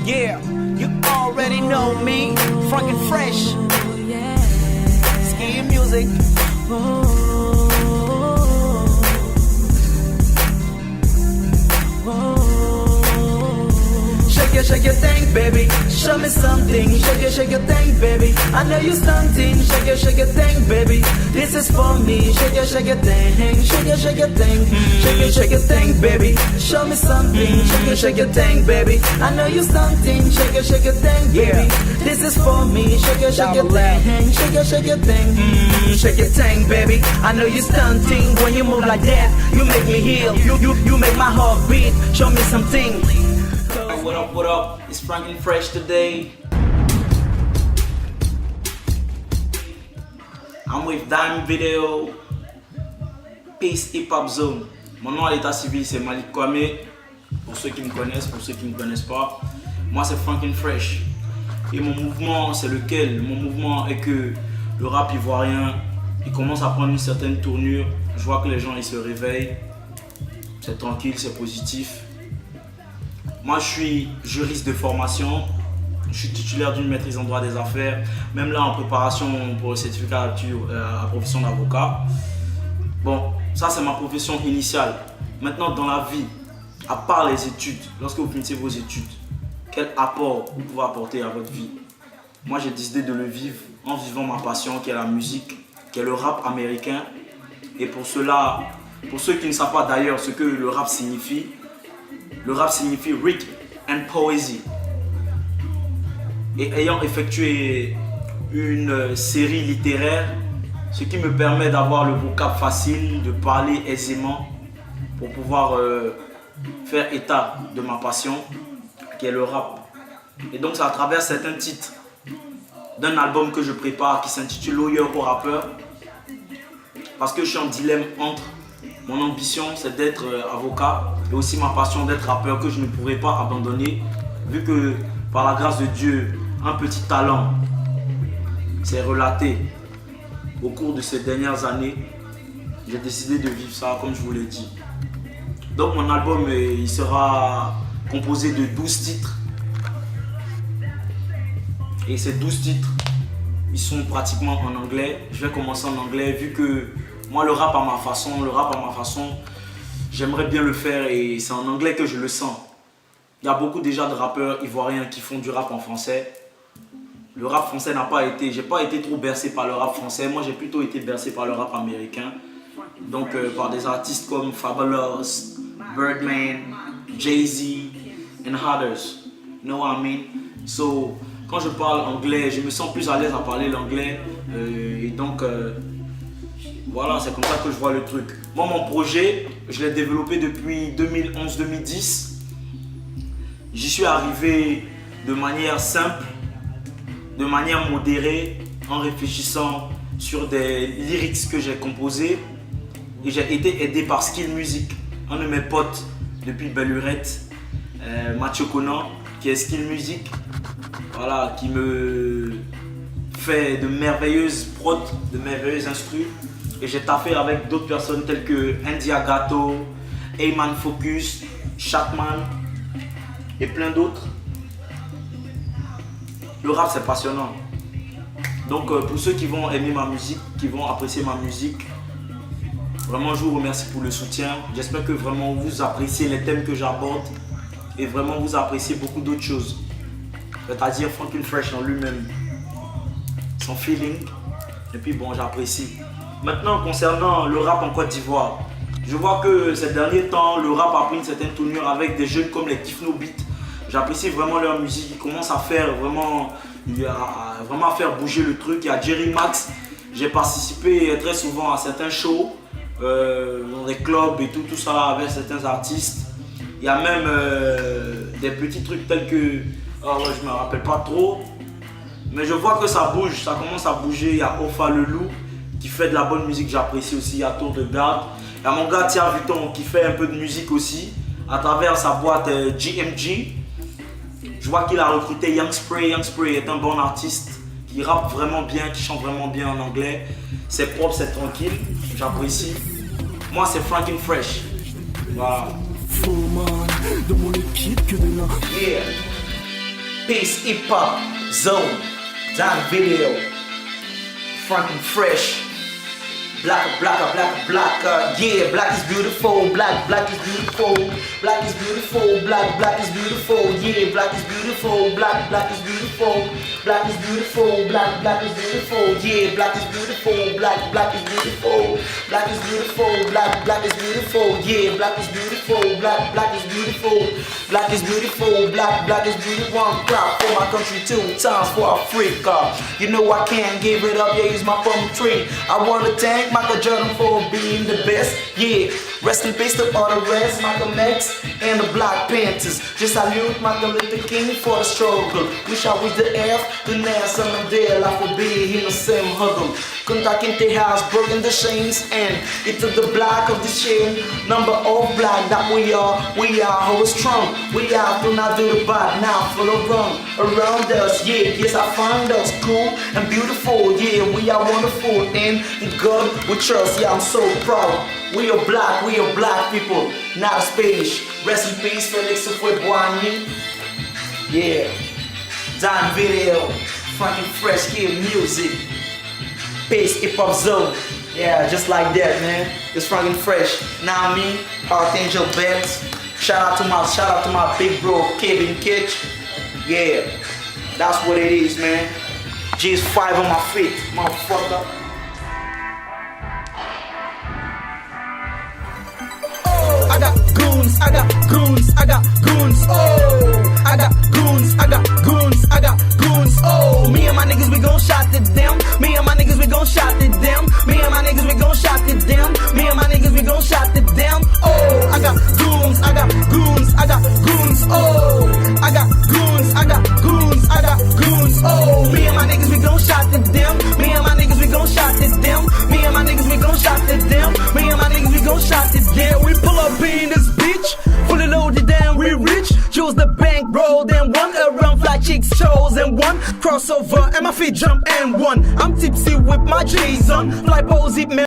Yeah, you already know me, Frankin Fresh. Ski music. Shake your thing, baby. Show me something. Shake your thing, baby. I know you stunting. Shake your thing, baby. This is for me. Shake your thing. Shake your thing. Shake your thing, baby. Show me something. Shake your thing, baby. I know you stunting. Shake your thing, baby. This is for me. Shake your thing. Shake your thing. Shake your thing, baby. I know you stunting. When you move like that, you make me heal. You make my heart beat. Show me something. What up? It's Frankin Fresh today. I'm with Dime Video, Peace Hip Hop Zone. Mon nom à l'état civil c'est Malik Kwame. Pour ceux qui me connaissent, pour ceux qui ne me connaissent pas, moi c'est Frankin Fresh. Et mon mouvement c'est lequel? Mon mouvement est que le rap ivoirien il commence à prendre une certaine tournure. Je vois que les gens ils se réveillent. C'est tranquille, c'est positif. Moi, je suis juriste de formation, je suis titulaire d'une maîtrise en droit des affaires, même là en préparation pour le certificat à la profession d'avocat. Bon, ça c'est ma profession initiale. Maintenant, dans la vie, à part les études, lorsque vous finissez vos études, quel apport vous pouvez apporter à votre vie? Moi, j'ai décidé de le vivre en vivant ma passion qui est la musique, qui est le rap américain. Et pour cela, pour ceux qui ne savent pas d'ailleurs ce que le rap signifie Rhythm and Poesy. Et ayant effectué une série littéraire, ce qui me permet d'avoir le vocable facile, de parler aisément pour pouvoir faire état de ma passion qui est le rap. Et donc c'est à travers certains titres d'un album que je prépare qui s'intitule Lawyer au rappeur, parce que je suis en dilemme entre mon ambition c'est d'être avocat et aussi ma passion d'être rappeur que je ne pourrais pas abandonner vu que par la grâce de Dieu un petit talent s'est relaté au cours de ces dernières années. J'ai décidé de vivre ça comme je vous l'ai dit. Donc mon album il sera composé de 12 titres et ces 12 titres ils sont pratiquement en anglais. Je vais commencer en anglais vu que moi, le rap à ma façon, j'aimerais bien le faire et c'est en anglais que je le sens. Il y a beaucoup déjà de rappeurs ivoiriens qui font du rap en français. Le rap français j'ai pas été trop bercé par le rap français. Moi, j'ai plutôt été bercé par le rap américain. Donc, par des artistes comme Fabulous, Birdman, Jay-Z and others. You know what I mean? So, quand je parle anglais, je me sens plus à l'aise à parler l'anglais. Et donc, voilà, c'est comme ça que je vois le truc. Moi, mon projet, je l'ai développé depuis 2011-2010. J'y suis arrivé de manière simple, de manière modérée, en réfléchissant sur des lyrics que j'ai composés. Et j'ai été aidé par Skill Music, un de mes potes depuis belle lurette, Mathieu Conan, qui est Skill Music, voilà, qui me fait de merveilleuses prods, de merveilleuses instrus. Et j'ai taffé avec d'autres personnes telles que Andy Agato, Ayman Focus, Chatman et plein d'autres. Le rap c'est passionnant. Donc pour ceux qui vont aimer ma musique, qui vont apprécier ma musique, vraiment je vous remercie pour le soutien. J'espère que vraiment vous appréciez les thèmes que j'aborde et vraiment vous appréciez beaucoup d'autres choses. C'est-à-dire Frankin Fresh en lui-même, son feeling, et puis bon j'apprécie. Maintenant, concernant le rap en Côte d'Ivoire, je vois que ces derniers temps, le rap a pris une certaine tournure avec des jeunes comme les Kifno Beat. J'apprécie vraiment leur musique, ils commencent à faire vraiment à faire bouger le truc. Il y a Jerry Max, j'ai participé très souvent à certains shows, dans des clubs et tout ça avec certains artistes. Il y a même des petits trucs tels que, je me rappelle pas trop, mais je vois que ça bouge, ça commence à bouger. Il y a Ofa le Loup qui fait de la bonne musique, j'apprécie aussi. Il y a Tour de Garde. Il y a mon gars Thia Vuitton qui fait un peu de musique aussi à travers sa boîte GMG. Je vois qu'il a recruté Young Spray. Young Spray est un bon artiste qui rappe vraiment bien, qui chante vraiment bien en anglais. C'est propre, c'est tranquille, j'apprécie. Moi c'est Frankin Fresh. Voilà. Dans mon équipe que de là. Yeah. Peace Hip Hop Zone, Don Video, Franklin Fresh, Black, yeah, black is beautiful, black is beautiful, black is beautiful, black is beautiful, yeah, black is beautiful, black is beautiful, black is beautiful, black is beautiful, yeah, black is beautiful, black is beautiful, black is beautiful, black is beautiful, yeah, black is beautiful, black is beautiful, black is beautiful, black is beautiful. One clap for my country, 2 times for Africa. You know I can't give it up, yeah, it's my poetry. I wanna thank Michael Jordan for being the best, yeah. Rest in peace to all the rest, Malcolm X and the Black Panthers. Just salute Martin Luther King for the struggle. Wish I was the F, the Nelson Mandela for being in the same huddle. Contact in the house, broken the chains, and it took the black of the chain. Number of black that we are always strong. We are do not do the bad, now full of wrong around us, yeah. Yes, I find us cool and beautiful, yeah. We are wonderful, and in God we trust, yeah. I'm so proud. We are black people, not Spanish. Rest in peace, Felix Houphouët-Boigny. Yeah, Don Video, Franklin Fresh, Kid Music, Peace Hip Hop Zone. Yeah, just like that, man. It's Franklin Fresh. Now me, Archangel Betts. Shout out to my big bro, Kevin Kitch. Yeah, that's what it is, man. G5 on my feet, motherfucker. I got goons, I got goons, I got goons, oh. I got goons, I got goons, I got goons, oh. Me and my niggas, we gon' shot to them. Me and my niggas, we gon' shot to them. Me and my niggas, we gon' shot to them. Me and my niggas, we gon' shot to them, oh. I got goons, I got goons, I got goons, oh. I got goons, I got goons, I got goons, oh. Me and my niggas, we gon' shot to them. Me and my niggas, we gon' shot to them. Me and my niggas, we gon' shot to them. Me and my niggas, we gon' shot to them. We pull up in this bitch, fully loaded and we rich. Choose the bank roll, then one around fly chicks shows and one crossover and my feet jump and one. I'm tipsy with my J's on, fly pose it man.